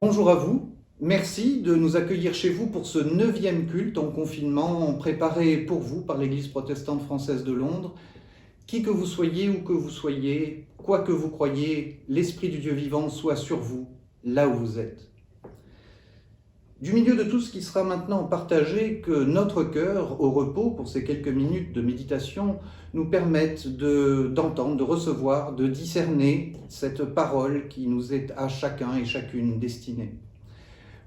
Bonjour à vous, merci de nous accueillir chez vous pour ce 9e culte en confinement préparé pour vous par l'Église protestante française de Londres. Qui que vous soyez, où que vous soyez, quoi que vous croyez, l'Esprit du Dieu vivant soit sur vous, là où vous êtes. Du milieu de tout ce qui sera maintenant partagé, que notre cœur, au repos, pour ces quelques minutes de méditation, nous permette d'entendre, de recevoir, de discerner cette parole qui nous est à chacun et chacune destinée.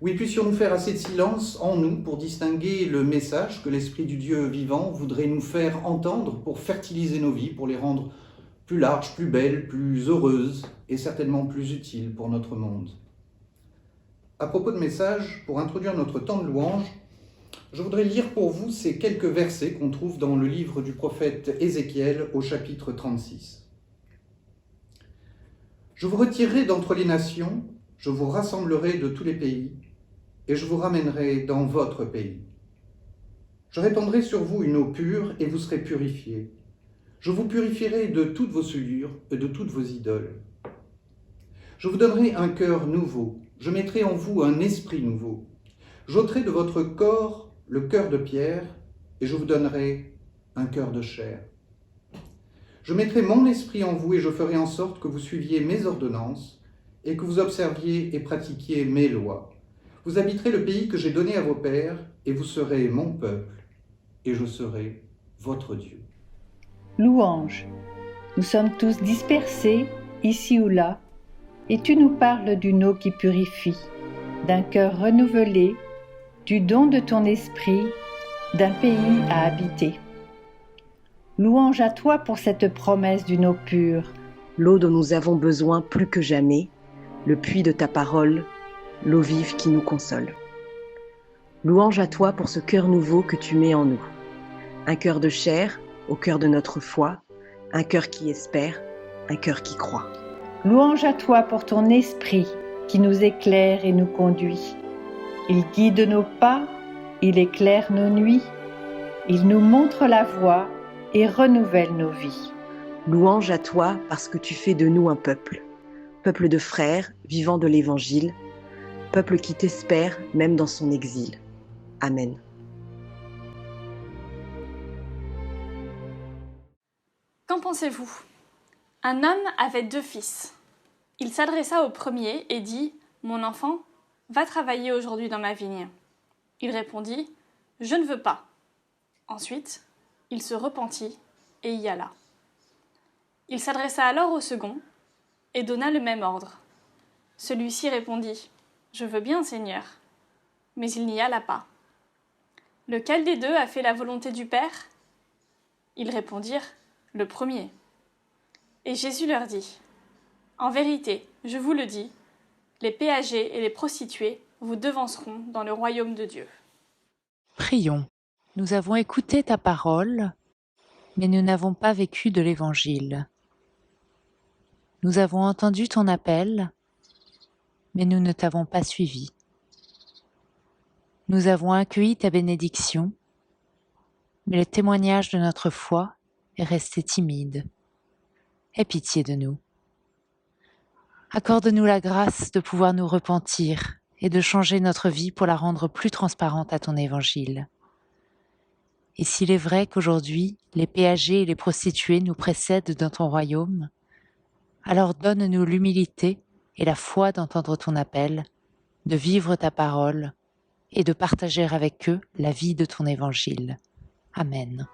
Oui, puissions-nous faire assez de silence en nous pour distinguer le message que l'Esprit du Dieu vivant voudrait nous faire entendre pour fertiliser nos vies, pour les rendre plus larges, plus belles, plus heureuses et certainement plus utiles pour notre monde. À propos de message, pour introduire notre temps de louange, je voudrais lire pour vous ces quelques versets qu'on trouve dans le livre du prophète Ézéchiel au chapitre 36. Je vous retirerai d'entre les nations, je vous rassemblerai de tous les pays, et je vous ramènerai dans votre pays. Je répandrai sur vous une eau pure, et vous serez purifiés. Je vous purifierai de toutes vos souillures et de toutes vos idoles. Je vous donnerai un cœur nouveau, je mettrai en vous un esprit nouveau. J'ôterai de votre corps le cœur de pierre, et je vous donnerai un cœur de chair. Je mettrai mon esprit en vous, et je ferai en sorte que vous suiviez mes ordonnances, et que vous observiez et pratiquiez mes lois. Vous habiterez le pays que j'ai donné à vos pères, et vous serez mon peuple, et je serai votre Dieu. Louange. Nous sommes tous dispersés, ici ou là, et tu nous parles d'une eau qui purifie, d'un cœur renouvelé, du don de ton esprit, d'un pays à habiter. Louange à toi pour cette promesse d'une eau pure, l'eau dont nous avons besoin plus que jamais, le puits de ta parole, l'eau vive qui nous console. Louange à toi pour ce cœur nouveau que tu mets en nous. Un cœur de chair au cœur de notre foi, un cœur qui espère, un cœur qui croit. Louange à toi pour ton esprit qui nous éclaire et nous conduit. Il guide nos pas, il éclaire nos nuits, il nous montre la voie et renouvelle nos vies. Louange à toi parce que tu fais de nous un peuple de frères vivant de l'Évangile, peuple qui t'espère même dans son exil. Amen. Qu'en pensez-vous ? Un homme avait 2 fils. Il s'adressa au premier et dit « Mon enfant, va travailler aujourd'hui dans ma vigne. » Il répondit « Je ne veux pas. » Ensuite, il se repentit et y alla. Il s'adressa alors au second et donna le même ordre. Celui-ci répondit « Je veux bien, Seigneur. » Mais il n'y alla pas. Lequel des 2 a fait la volonté du Père ? Ils répondirent « Le premier. » Et Jésus leur dit « En vérité, je vous le dis, les péagers et les prostituées vous devanceront dans le royaume de Dieu. » Prions. Nous avons écouté ta parole, mais nous n'avons pas vécu de l'Évangile. Nous avons entendu ton appel, mais nous ne t'avons pas suivi. Nous avons accueilli ta bénédiction, mais le témoignage de notre foi est resté timide. Aie pitié de nous. Accorde-nous la grâce de pouvoir nous repentir et de changer notre vie pour la rendre plus transparente à ton Évangile. Et s'il est vrai qu'aujourd'hui, les péagers et les prostituées nous précèdent dans ton royaume, alors donne-nous l'humilité et la foi d'entendre ton appel, de vivre ta parole et de partager avec eux la vie de ton Évangile. Amen.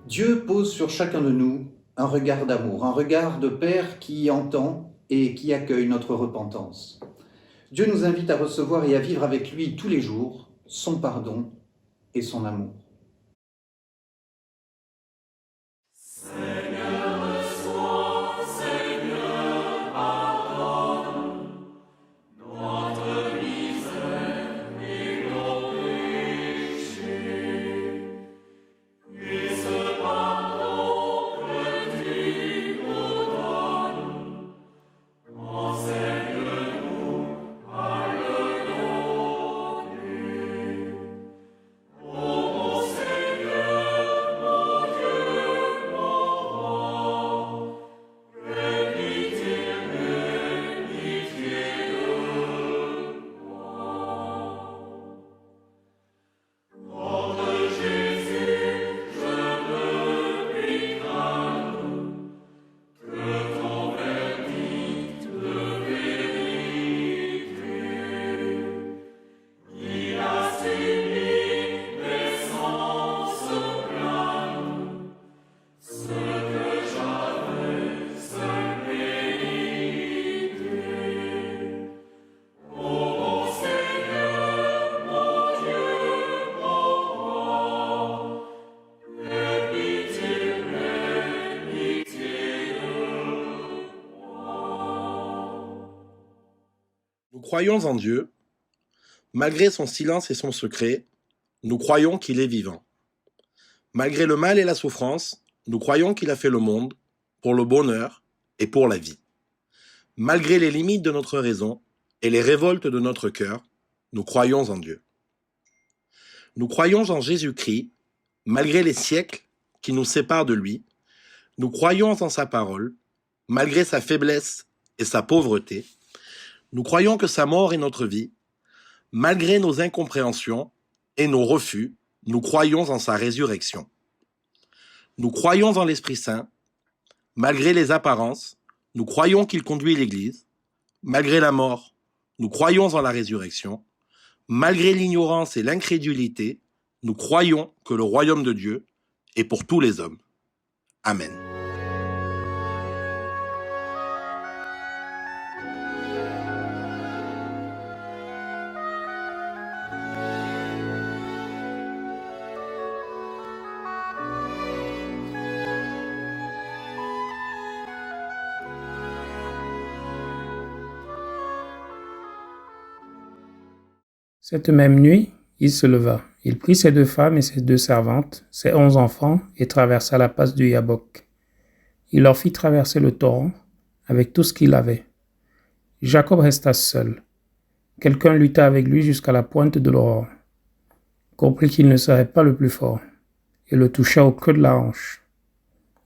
Dieu pose sur chacun de nous un regard d'amour, un regard de Père qui entend et qui accueille notre repentance. Dieu nous invite à recevoir et à vivre avec lui tous les jours son pardon et son amour. Nous croyons en Dieu. Malgré son silence et son secret, nous croyons qu'il est vivant. Malgré le mal et la souffrance, nous croyons qu'il a fait le monde pour le bonheur et pour la vie. Malgré les limites de notre raison et les révoltes de notre cœur, nous croyons en Dieu. Nous croyons en Jésus-Christ, malgré les siècles qui nous séparent de lui. Nous croyons en sa parole, malgré sa faiblesse et sa pauvreté. Nous croyons que sa mort est notre vie. Malgré nos incompréhensions et nos refus, nous croyons en sa résurrection. Nous croyons en l'Esprit Saint. Malgré les apparences, nous croyons qu'il conduit l'Église. Malgré la mort, nous croyons en la résurrection. Malgré l'ignorance et l'incrédulité, nous croyons que le royaume de Dieu est pour tous les hommes. Amen. Cette même nuit, il se leva. Il prit ses 2 femmes et ses 2 servantes, ses 11 enfants, et traversa la passe du Yabok. Il leur fit traverser le torrent avec tout ce qu'il avait. Jacob resta seul. Quelqu'un lutta avec lui jusqu'à la pointe de l'aurore, comprit qu'il ne serait pas le plus fort, et le toucha au creux de la hanche.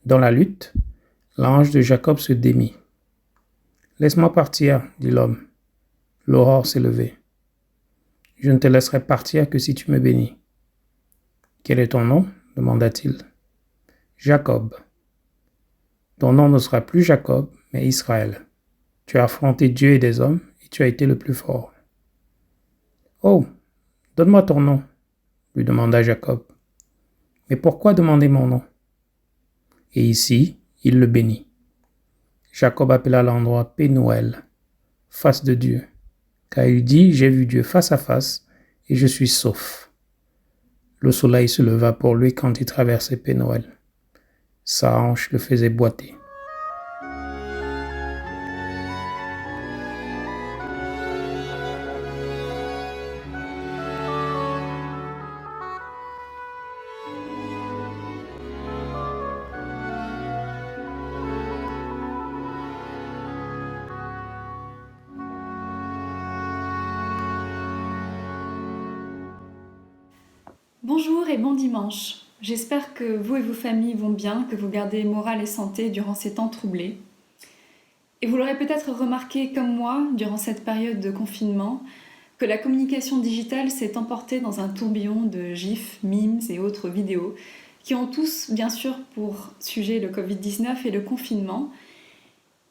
Dans la lutte, la hanche de Jacob se démit. « Laisse-moi partir, dit l'homme. L'aurore s'est levée. Je ne te laisserai partir que si tu me bénis. »« Quel est ton nom ?» demanda-t-il. « Jacob. »« Ton nom ne sera plus Jacob, mais Israël. Tu as affronté Dieu et des hommes, et tu as été le plus fort. »« Oh, donne-moi ton nom, » lui demanda Jacob. « Mais pourquoi demander mon nom ?» Et ici, il le bénit. Jacob appela l'endroit Pénuel, face de Dieu, car il dit « J'ai vu Dieu face à face, et je suis sauf. » Le soleil se leva pour lui quand il traversait Pénuel. Sa hanche le faisait boiter. Bonjour et bon dimanche. J'espère que vous et vos familles vont bien, que vous gardez morale et santé durant ces temps troublés. Et vous l'aurez peut-être remarqué comme moi, durant cette période de confinement, que la communication digitale s'est emportée dans un tourbillon de gifs, memes et autres vidéos qui ont tous, bien sûr, pour sujet le Covid-19 et le confinement,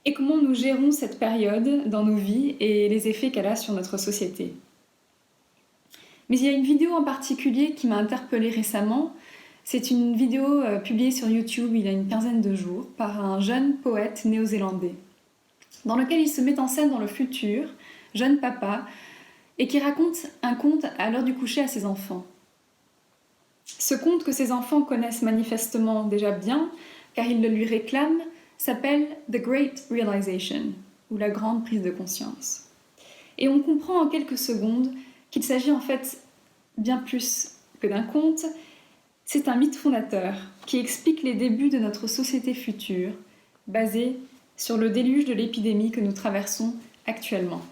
et comment nous gérons cette période dans nos vies et les effets qu'elle a sur notre société. Mais il y a une vidéo en particulier qui m'a interpellée récemment. C'est une vidéo publiée sur YouTube il y a une quinzaine de jours par un jeune poète néo-zélandais, dans lequel il se met en scène dans le futur, jeune papa, et qui raconte un conte à l'heure du coucher à ses enfants. Ce conte que ses enfants connaissent manifestement déjà bien, car ils le lui réclament, s'appelle The Great Realization, ou la grande prise de conscience. Et on comprend en quelques secondes qu'il s'agit en fait bien plus que d'un conte. C'est un mythe fondateur qui explique les débuts de notre société future, basée sur le déluge de l'épidémie que nous traversons actuellement.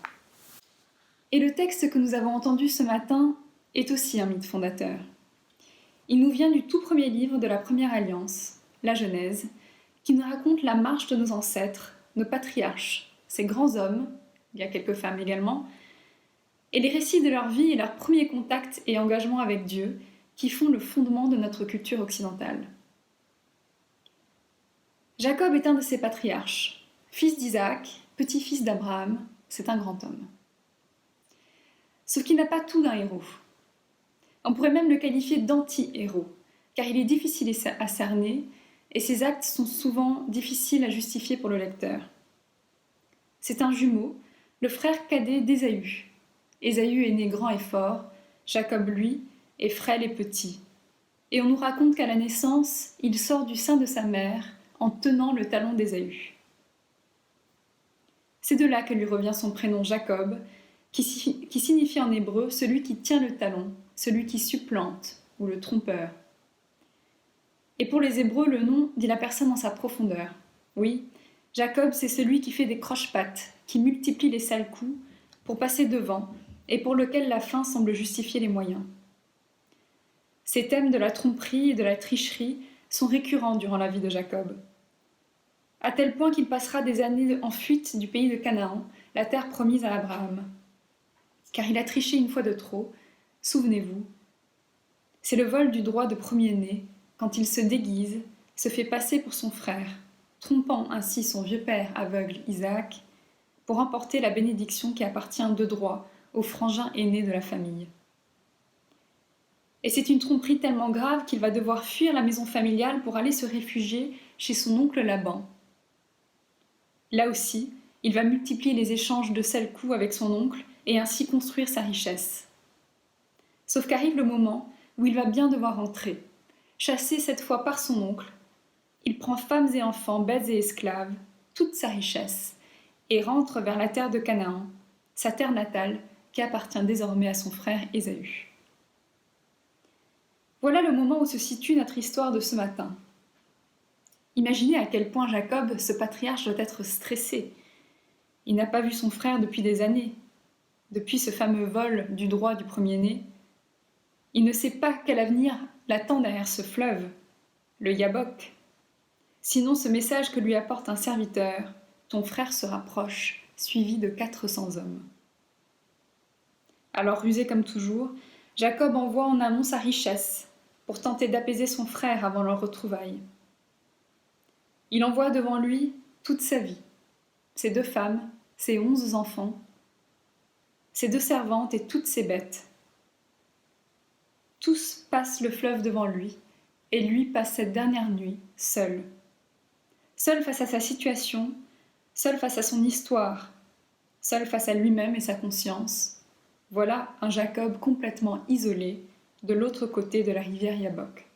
Et le texte que nous avons entendu ce matin est aussi un mythe fondateur. Il nous vient du tout premier livre de la Première Alliance, la Genèse, qui nous raconte la marche de nos ancêtres, nos patriarches, ces grands hommes, il y a quelques femmes également, et les récits de leur vie et leur premier contact et engagement avec Dieu qui font le fondement de notre culture occidentale. Jacob est un de ces patriarches, fils d'Isaac, petit-fils d'Abraham, c'est un grand homme. Sauf qu'il n'a pas tout d'un héros. On pourrait même le qualifier d'anti-héros, car il est difficile à cerner et ses actes sont souvent difficiles à justifier pour le lecteur. C'est un jumeau, le frère cadet d'Ésaü. Ésaü est né grand et fort, Jacob, lui, est frêle et petit. Et on nous raconte qu'à la naissance, il sort du sein de sa mère en tenant le talon d'Ésaü. C'est de là que lui revient son prénom Jacob, qui signifie en hébreu celui qui tient le talon, celui qui supplante ou le trompeur. Et pour les Hébreux, le nom dit la personne en sa profondeur. Oui, Jacob, c'est celui qui fait des croche-pattes, qui multiplie les sales coups pour passer devant et pour lequel la fin semble justifier les moyens. Ces thèmes de la tromperie et de la tricherie sont récurrents durant la vie de Jacob, à tel point qu'il passera des années en fuite du pays de Canaan, la terre promise à Abraham. Car il a triché une fois de trop, souvenez-vous, c'est le vol du droit de premier-né, quand il se déguise, se fait passer pour son frère, trompant ainsi son vieux père aveugle Isaac, pour emporter la bénédiction qui appartient de droit au frangin aîné de la famille. Et c'est une tromperie tellement grave qu'il va devoir fuir la maison familiale pour aller se réfugier chez son oncle Laban. Là aussi, il va multiplier les échanges de sales coups avec son oncle et ainsi construire sa richesse. Sauf qu'arrive le moment où il va bien devoir rentrer. Chassé cette fois par son oncle, il prend femmes et enfants, bêtes et esclaves, toute sa richesse, et rentre vers la terre de Canaan, sa terre natale, qui appartient désormais à son frère Ésaü. Voilà le moment où se situe notre histoire de ce matin. Imaginez à quel point Jacob, ce patriarche, doit être stressé. Il n'a pas vu son frère depuis des années, depuis ce fameux vol du droit du premier-né. Il ne sait pas quel avenir l'attend derrière ce fleuve, le Yabok. Sinon ce message que lui apporte un serviteur, ton frère se rapproche, suivi de 400 hommes. Alors rusé comme toujours, Jacob envoie en amont sa richesse pour tenter d'apaiser son frère avant leur retrouvaille. Il envoie devant lui toute sa vie, ses 2 femmes, ses 11 enfants, ses 2 servantes et toutes ses bêtes. Tous passent le fleuve devant lui, et lui passe cette dernière nuit seul. Seul face à sa situation, seul face à son histoire, seul face à lui-même et sa conscience. Voilà un Jacob complètement isolé de l'autre côté de la rivière Yabok.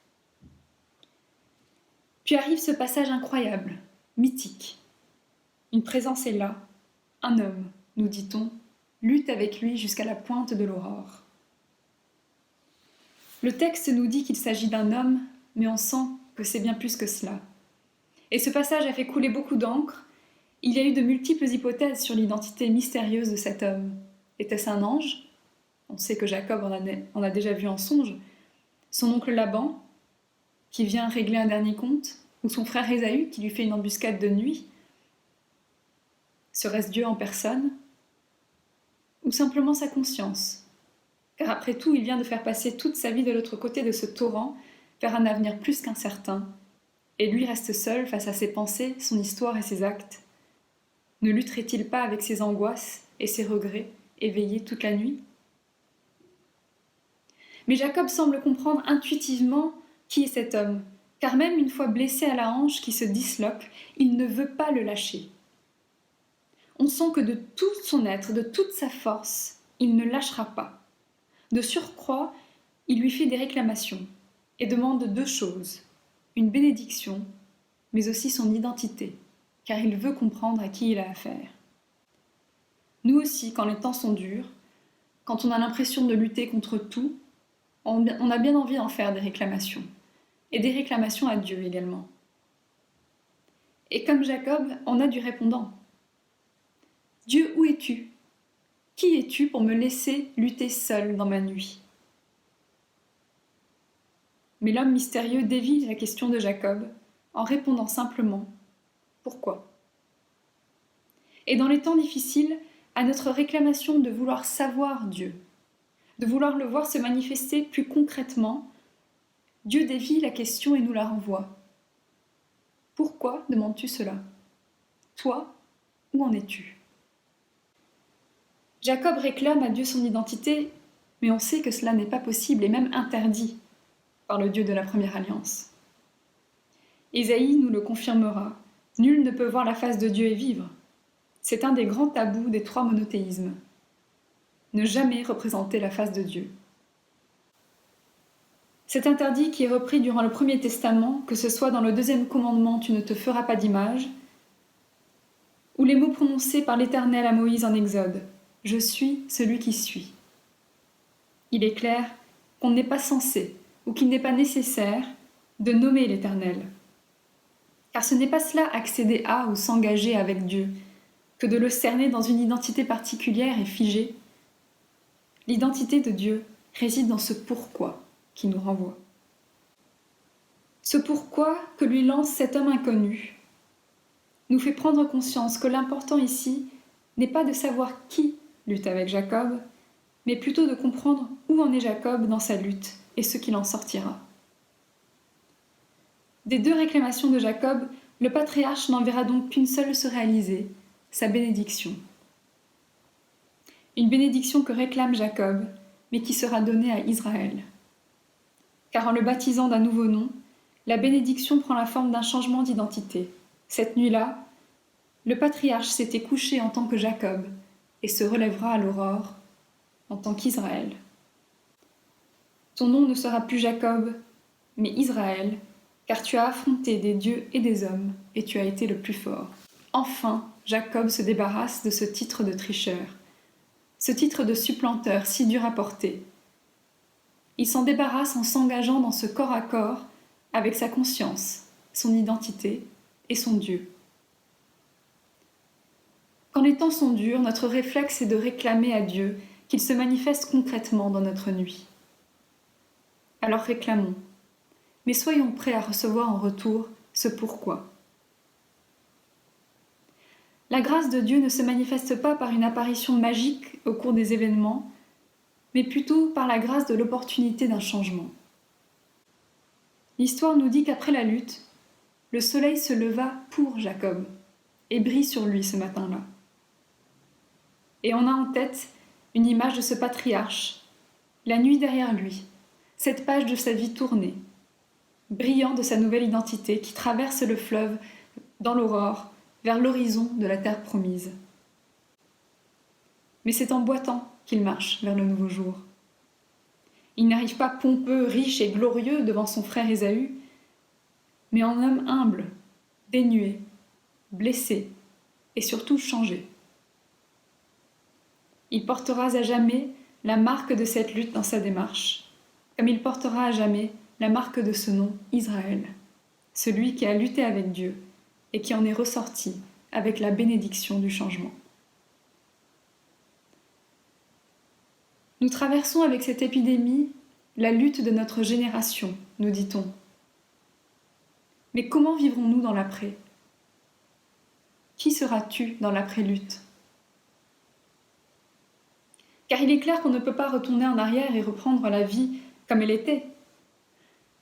Puis arrive ce passage incroyable, mythique. Une présence est là, un homme, nous dit-on, lutte avec lui jusqu'à la pointe de l'aurore. Le texte nous dit qu'il s'agit d'un homme, mais on sent que c'est bien plus que cela. Et ce passage a fait couler beaucoup d'encre. Il y a eu de multiples hypothèses sur l'identité mystérieuse de cet homme. Était-ce un ange ? On sait que Jacob en a déjà vu en songe. Son oncle Laban, qui vient régler un dernier compte, ou son frère Ésaü, qui lui fait une embuscade de nuit. Serait-ce Dieu en personne ? Ou simplement sa conscience ? Car après tout, il vient de faire passer toute sa vie de l'autre côté de ce torrent vers un avenir plus qu'incertain, et lui reste seul face à ses pensées, son histoire et ses actes. Ne lutterait-il pas avec ses angoisses et ses regrets, éveillés toute la nuit ? Mais Jacob semble comprendre intuitivement qui est cet homme, car même une fois blessé à la hanche qui se disloque, il ne veut pas le lâcher. On sent que de tout son être, de toute sa force, il ne lâchera pas. De surcroît, il lui fait des réclamations et demande 2 choses, une bénédiction, mais aussi son identité, car il veut comprendre à qui il a affaire. Nous aussi, quand les temps sont durs, quand on a l'impression de lutter contre tout, on a bien envie d'en faire des réclamations, et des réclamations à Dieu également. Et comme Jacob, on a du répondant. Dieu, où es-tu ? Qui es-tu pour me laisser lutter seul dans ma nuit ? Mais l'homme mystérieux dévie la question de Jacob en répondant simplement « Pourquoi ?» Et dans les temps difficiles, à notre réclamation de vouloir savoir Dieu, de vouloir le voir se manifester plus concrètement, Dieu dévie la question et nous la renvoie. « Pourquoi demandes-tu cela ? Toi, où en es-tu » Jacob réclame à Dieu son identité, mais on sait que cela n'est pas possible et même interdit par le Dieu de la première alliance. Ésaïe nous le confirmera, nul ne peut voir la face de Dieu et vivre. C'est un des grands tabous des 3 monothéismes. Ne jamais représenter la face de Dieu. Cet interdit qui est repris durant le Premier Testament, que ce soit dans le 2e commandement « Tu ne te feras pas d'image » ou les mots prononcés par l'Éternel à Moïse en Exode « Je suis celui qui suis ». Il est clair qu'on n'est pas censé, ou qu'il n'est pas nécessaire, de nommer l'Éternel. Car ce n'est pas cela accéder à ou s'engager avec Dieu, que de le cerner dans une identité particulière et figée. L'identité de Dieu réside dans ce pourquoi qui nous renvoie. Ce pourquoi que lui lance cet homme inconnu nous fait prendre conscience que l'important ici n'est pas de savoir qui lutte avec Jacob, mais plutôt de comprendre où en est Jacob dans sa lutte et ce qu'il en sortira. Des deux réclamations de Jacob, le patriarche n'en verra donc qu'une seule se réaliser, sa bénédiction. Une bénédiction que réclame Jacob, mais qui sera donnée à Israël. Car en le baptisant d'un nouveau nom, la bénédiction prend la forme d'un changement d'identité. Cette nuit-là, le patriarche s'était couché en tant que Jacob et se relèvera à l'aurore en tant qu'Israël. Ton nom ne sera plus Jacob, mais Israël, car tu as affronté des dieux et des hommes, et tu as été le plus fort. Enfin, Jacob se débarrasse de ce titre de tricheur, ce titre de supplanteur si dur à porter. Il s'en débarrasse en s'engageant dans ce corps à corps avec sa conscience, son identité et son Dieu. Quand les temps sont durs, notre réflexe est de réclamer à Dieu qu'il se manifeste concrètement dans notre nuit. Alors réclamons, mais soyons prêts à recevoir en retour ce pourquoi. La grâce de Dieu ne se manifeste pas par une apparition magique au cours des événements, mais plutôt par la grâce de l'opportunité d'un changement. L'histoire nous dit qu'après la lutte, le soleil se leva pour Jacob et brille sur lui ce matin-là. Et on a en tête une image de ce patriarche, la nuit derrière lui, cette page de sa vie tournée, brillant de sa nouvelle identité qui traverse le fleuve dans l'aurore vers l'horizon de la terre promise. Mais c'est en boitant qu'il marche vers le nouveau jour. Il n'arrive pas pompeux, riche et glorieux devant son frère Ésaü, mais en homme humble, dénué, blessé et surtout changé. Il portera à jamais la marque de cette lutte dans sa démarche, comme il portera à jamais la marque de ce nom, Israël, celui qui a lutté avec Dieu et qui en est ressorti avec la bénédiction du changement. Nous traversons avec cette épidémie la lutte de notre génération, nous dit-on. Mais comment vivrons-nous dans l'après ? Qui seras-tu dans l'après-lutte ? Car il est clair qu'on ne peut pas retourner en arrière et reprendre la vie comme elle était.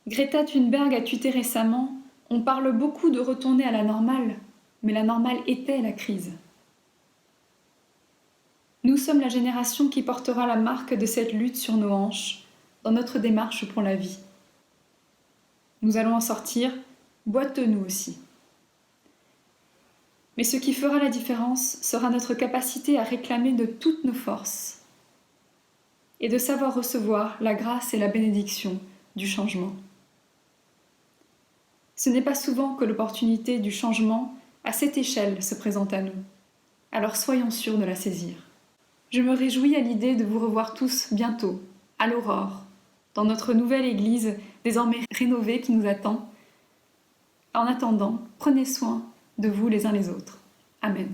Greta Thunberg a tweeté récemment « On parle beaucoup de retourner à la normale, mais la normale était la crise ». Nous sommes la génération qui portera la marque de cette lutte sur nos hanches, dans notre démarche pour la vie. Nous allons en sortir, boiteux nous aussi. Mais ce qui fera la différence sera notre capacité à réclamer de toutes nos forces et de savoir recevoir la grâce et la bénédiction du changement. Ce n'est pas souvent que l'opportunité du changement à cette échelle se présente à nous, alors soyons sûrs de la saisir. Je me réjouis à l'idée de vous revoir tous bientôt, à l'aurore, dans notre nouvelle église désormais rénovée qui nous attend. En attendant, prenez soin de vous les uns les autres. Amen.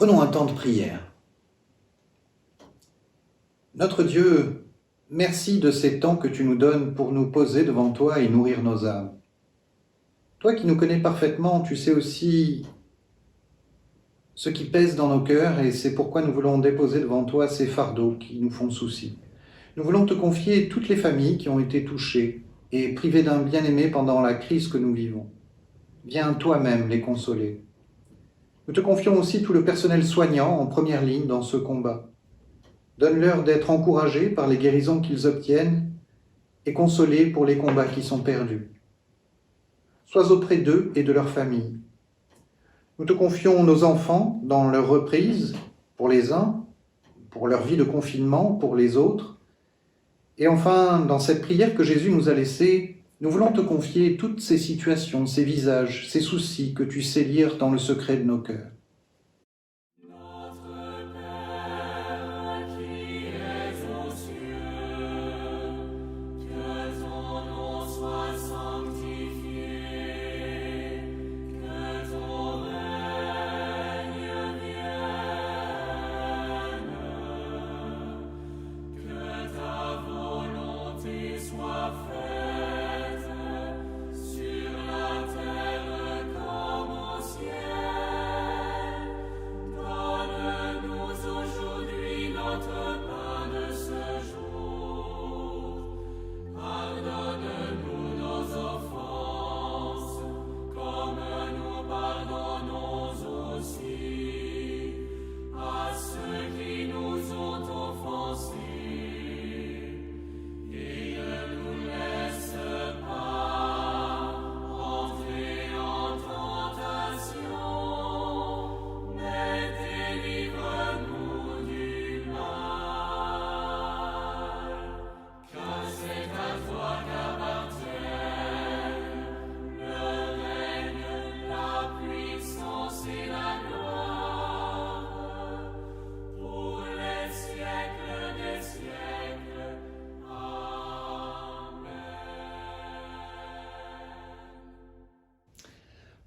Prenons un temps de prière. Notre Dieu, merci de ces temps que tu nous donnes pour nous poser devant toi et nourrir nos âmes. Toi qui nous connais parfaitement, tu sais aussi ce qui pèse dans nos cœurs et c'est pourquoi nous voulons déposer devant toi ces fardeaux qui nous font souci. Nous voulons te confier toutes les familles qui ont été touchées et privées d'un bien-aimé pendant la crise que nous vivons. Viens toi-même les consoler. Nous te confions aussi tout le personnel soignant en première ligne dans ce combat. Donne-leur d'être encouragés par les guérisons qu'ils obtiennent et consolés pour les combats qui sont perdus. Sois auprès d'eux et de leur famille. Nous te confions nos enfants dans leur reprise, pour les uns, pour leur vie de confinement, pour les autres. Et enfin, dans cette prière que Jésus nous a laissée, nous voulons te confier toutes ces situations, ces visages, ces soucis que tu sais lire dans le secret de nos cœurs.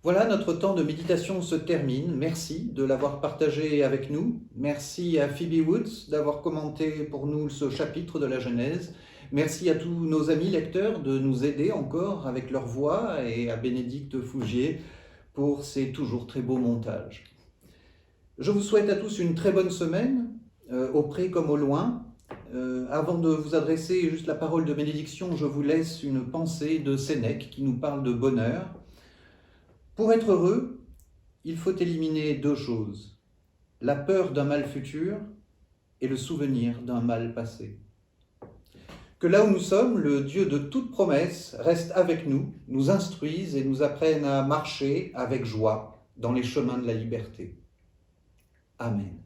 Voilà, notre temps de méditation se termine. Merci de l'avoir partagé avec nous. Merci à Phoebe Woods d'avoir commenté pour nous ce chapitre de la Genèse. Merci à tous nos amis lecteurs de nous aider encore avec leur voix et à Bénédicte Fougier pour ses toujours très beaux montages. Je vous souhaite à tous une très bonne semaine, au près comme au loin. Avant de vous adresser juste la parole de bénédiction, je vous laisse une pensée de Sénèque qui nous parle de bonheur. Pour être heureux, il faut éliminer deux choses, la peur d'un mal futur et le souvenir d'un mal passé. Que là où nous sommes, le Dieu de toute promesse reste avec nous, nous instruise et nous apprenne à marcher avec joie dans les chemins de la liberté. Amen.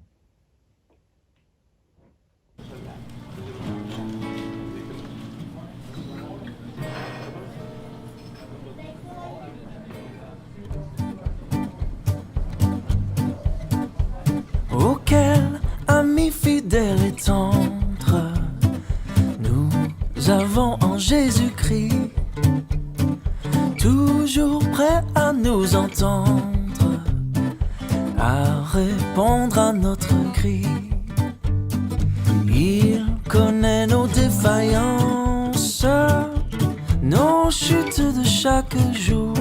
Auquel ami fidèle et tendre nous avons en Jésus-Christ, toujours prêt à nous entendre, à répondre à notre cri. Il connaît nos défaillances, nos chutes de chaque jour,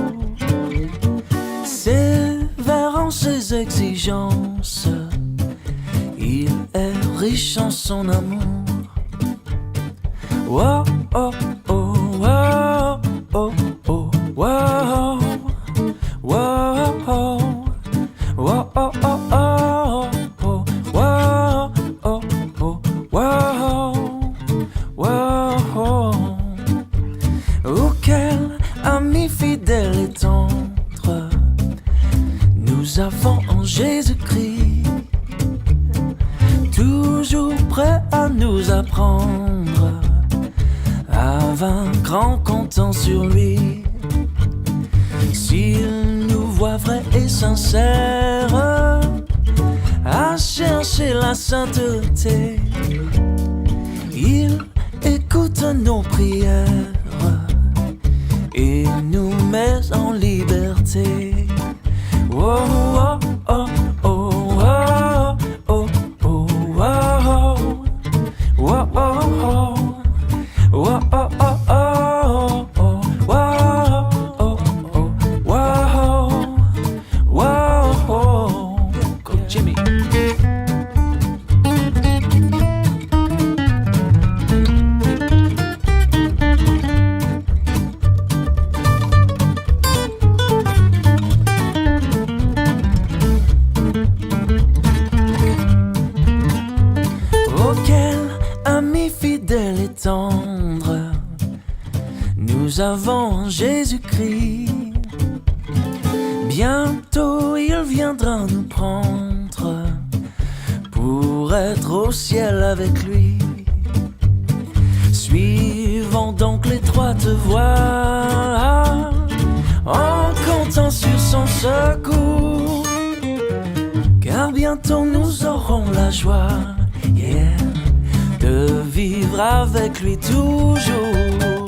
sévère en ses exigences. Il est riche en son amour. Wow, oh, oh, wow, oh, oh, wow, wow, oh, wow, oh, oh, oh, oh, wow, oh, oh, wow, wow. Auquel ami fidèle et tendre nous avons en Jésus-Christ, toujours prêt à nous apprendre à vaincre en comptant sur lui. S'il nous voit vrais et sincères à chercher la sainteté, il écoute nos prières et nous met en liberté. Oh, oh, oh, oh, oh. nous avons un Jésus-Christ. Bientôt il viendra nous prendre pour être au ciel avec lui. Suivons donc l'étroite voie en comptant sur son secours, car bientôt nous aurons la joie, yeah, de vivre avec lui toujours.